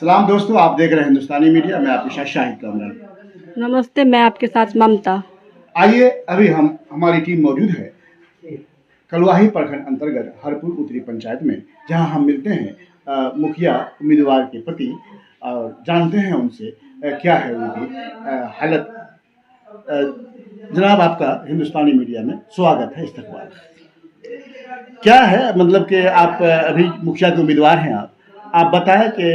सलाम दोस्तों, आप देख रहे हैं हिंदुस्तानी मीडिया। मैं आपके साथ शाहिद कामरान। नमस्ते, मैं आपके साथ ममता। आइए, अभी हमारी टीम मौजूद है कलवाही प्रखंड अंतर्गत हरपुर उत्तरी पंचायत में, जहां हम मिलते हैं मुखिया उम्मीदवार के प्रति और जानते हैं उनसे क्या है उनकी हालत। जनाब, आपका हिंदुस्तानी मीडिया में स्वागत है। इस्तकबाल क्या है, मतलब कि आप अभी मुखिया के उम्मीदवार हैं। आप बताएं कि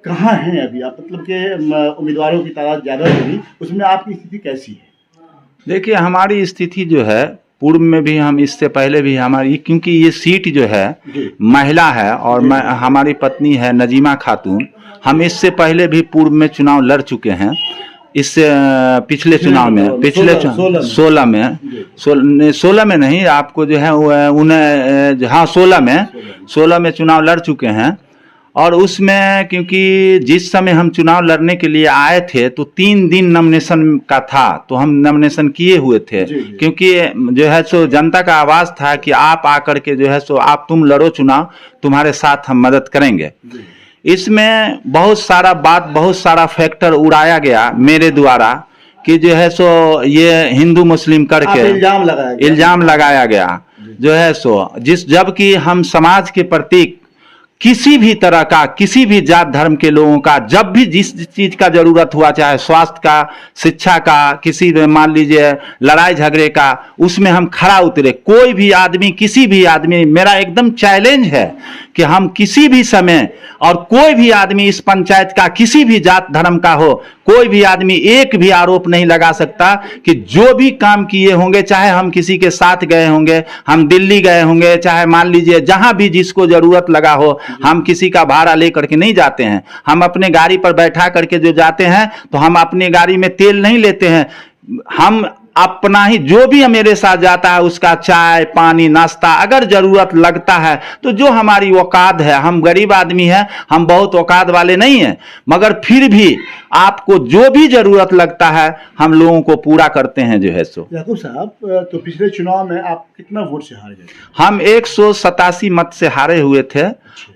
कहाँ हैं अभी आप, मतलब कि उम्मीदवारों की तादाद ज़्यादा होगी, उसमें आपकी स्थिति कैसी है? देखिए, हमारी स्थिति जो है पूर्व में भी, हम इससे पहले भी हमारी, क्योंकि ये सीट जो है महिला है और हमारी पत्नी है नजीमा खातून। हम इससे पहले भी पूर्व में चुनाव लड़ चुके हैं। इससे पिछले चुनाव में, पिछले 16 में नहीं, आपको जो है उन्हें, हाँ 16 में चुनाव लड़ चुके हैं। और उसमें क्योंकि जिस समय हम चुनाव लड़ने के लिए आए थे तो 3 दिन नॉमिनेशन का था, तो हम नॉमिनेशन किए हुए थे। क्योंकि जो है सो जनता का आवाज़ था कि आप आकर के जो है सो तुम लड़ो चुनाव, तुम्हारे साथ हम मदद करेंगे। इसमें बहुत सारा फैक्टर उड़ाया गया मेरे द्वारा कि जो है सो ये हिंदू मुस्लिम करके इल्जाम लगाया गया जो है सो, जबकि हम समाज के प्रतीक किसी भी तरह का, किसी भी जात धर्म के लोगों का जब भी जिस चीज का जरूरत हुआ, चाहे स्वास्थ्य का, शिक्षा का, किसी मान लीजिए लड़ाई झगड़े का, उसमें हम खड़ा उतरे। कोई भी आदमी, किसी भी आदमी, मेरा एकदम चैलेंज है कि हम किसी भी समय और कोई भी आदमी इस पंचायत का किसी भी जात धर्म का हो, कोई भी आदमी एक भी आरोप नहीं लगा सकता कि जो भी काम किए होंगे, चाहे हम किसी के साथ गए होंगे, हम दिल्ली गए होंगे, चाहे मान लीजिए जहां भी जिसको जरूरत लगा हो, हम किसी का भाड़ा लेकर के नहीं जाते हैं। हम अपने गाड़ी पर बैठा करके जो जाते हैं तो हम अपनी गाड़ी में तेल नहीं लेते हैं। हम अपना ही, जो भी मेरे साथ जाता है उसका चाय पानी नाश्ता अगर जरूरत लगता है तो जो हमारी औकात है, हम गरीब आदमी हैं, हम बहुत औकात वाले नहीं हैं, मगर फिर भी आपको जो भी जरूरत लगता है हम लोगों को पूरा करते हैं जो है सो। याकूब साहब, तो पिछले चुनाव में आप कितना वोट से हारे गए? हम 187 मत से हारे हुए थे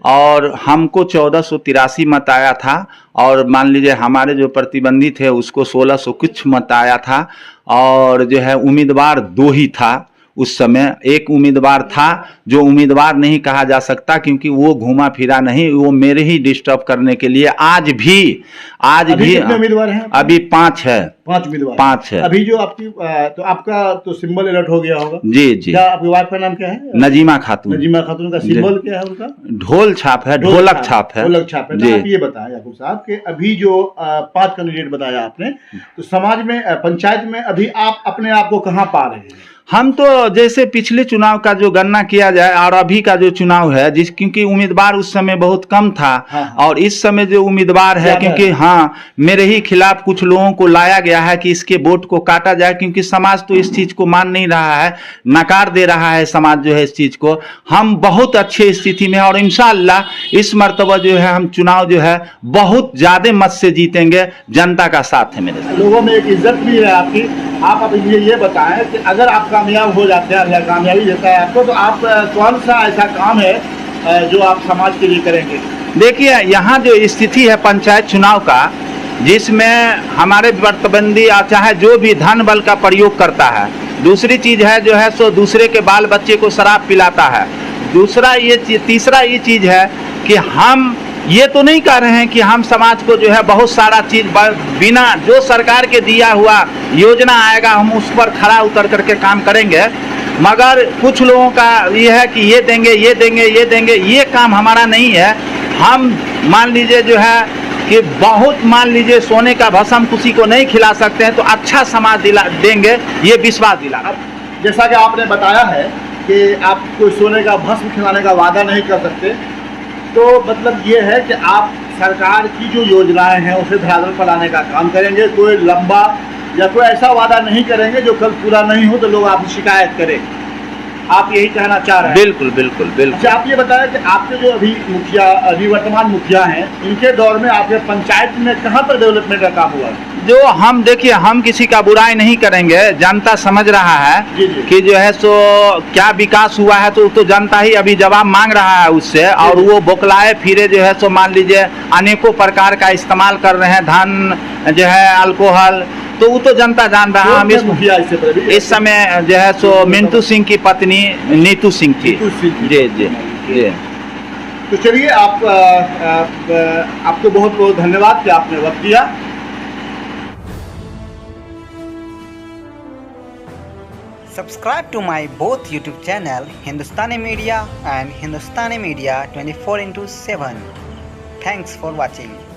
और हमको 1483 मत आया था, और मान लीजिए हमारे जो प्रतिद्वंदी थे उसको 1600 कुछ मत आया था। और जो है उम्मीदवार 2 ही था उस समय। एक उम्मीदवार था जो उम्मीदवार नहीं कहा जा सकता क्योंकि वो घूमा फिरा नहीं, वो मेरे ही डिस्टर्ब करने के लिए आज भी कितने उम्मीदवार हैं? अभी 5 है। 5 उम्मीदवार, 5 है। अभी जो आपकी तो आपका तो सिंबल अलर्ट हो गया होगा। जी जी। क्या आपकी वाइफ का नाम क्या है? नजीमा खातून। नजीमा खातून का सिंबल क्या है उनका? ढोल छाप है, ढोलक छाप है। ढोलक छाप है। तो आप ये बताएं याकूब साहब कि अभी जो 5 कैंडिडेट बताया आपने, तो समाज में, पंचायत में अभी आप अपने आप को कहाँ पा रहे हैं? हम तो जैसे पिछले चुनाव का जो गणना किया जाए और अभी का जो चुनाव है, क्योंकि उम्मीदवार उस समय बहुत कम था। और इस समय जो उम्मीदवार है, क्योंकि हाँ मेरे ही खिलाफ कुछ लोगों को लाया गया है कि इसके वोट को काटा जाए, क्योंकि समाज तो इस चीज को मान नहीं रहा है, नकार दे रहा है समाज जो है इस चीज को। हम बहुत अच्छे स्थिति में, और इंशाअल्लाह इस मर्तबा जो है हम चुनाव जो है बहुत ज्यादा मत से जीतेंगे। जनता का साथ है मेरे साथ। लोगों में एक इज्जत भी है आपकी। आप अब ये बताएं कि अगर आप कामयाब हो जाते हैं, अल्लाह कामयाबी देता है आपको, तो आप कौन सा ऐसा काम है जो आप समाज के लिए करेंगे? देखिए, यहाँ जो स्थिति है पंचायत चुनाव का, जिसमें हमारे प्रतिद्वंदी चाहे जो भी धन बल का प्रयोग करता है, दूसरी चीज है जो है सो दूसरे के बाल बच्चे को शराब पिलाता है, तीसरा ये चीज है कि हम ये तो नहीं कह रहे हैं कि हम समाज को जो है बहुत सारा चीज बिना जो सरकार के दिया हुआ योजना आएगा हम उस पर खड़ा उतर करके काम करेंगे, मगर कुछ लोगों का ये है कि ये देंगे ये देंगे ये देंगे, ये काम हमारा नहीं है। हम मान लीजिए जो है कि बहुत, मान लीजिए सोने का भस्म किसी को नहीं खिला सकते हैं, तो अच्छा समाज देंगे, ये विश्वास दिला। जैसा कि आपने बताया है कि आप कोई सोने का भस्म खिलाने का वादा नहीं कर सकते, तो मतलब ये है कि आप सरकार की जो योजनाएं हैं उसे धरातल पर लाने का काम करेंगे। कोई लंबा या कोई ऐसा वादा नहीं करेंगे जो कल पूरा नहीं हो तो लोग आपसे शिकायत करें। आप यही कहना चाह रहे हैं? बिल्कुल बिल्कुल बिल्कुल। अच्छा, आप ये बताएं कि आपके जो अभी वर्तमान मुखिया हैं, इनके दौर में आपके पंचायत में कहाँ पर डेवलपमेंट का काम हुआ है? जो हम देखिए, हम किसी का बुराई नहीं करेंगे, जनता समझ रहा है जी, जी। कि जो है सो क्या विकास हुआ है, तो जनता ही अभी जवाब मांग रहा है उससे, और वो बोकलाए फिरे जो है सो मान लीजिए अनेकों प्रकार का इस्तेमाल कर रहे हैं, धन जो है अल्कोहल, तो वो तो जनता जान रहा है। हम कौन थे मुखिया इससे पहले? इस समय जो है सो मिंटू सिंह की पत्नी नीतू सिंह थी। नीतू सिंह थी। जी जी जी। तो चलिए, आपको बहुत बहुत धन्यवाद कि आपने वक्त दिया। Subscribe to my both YouTube channel Hindustani Media and Hindustani Media 24/7. Thanks for watching.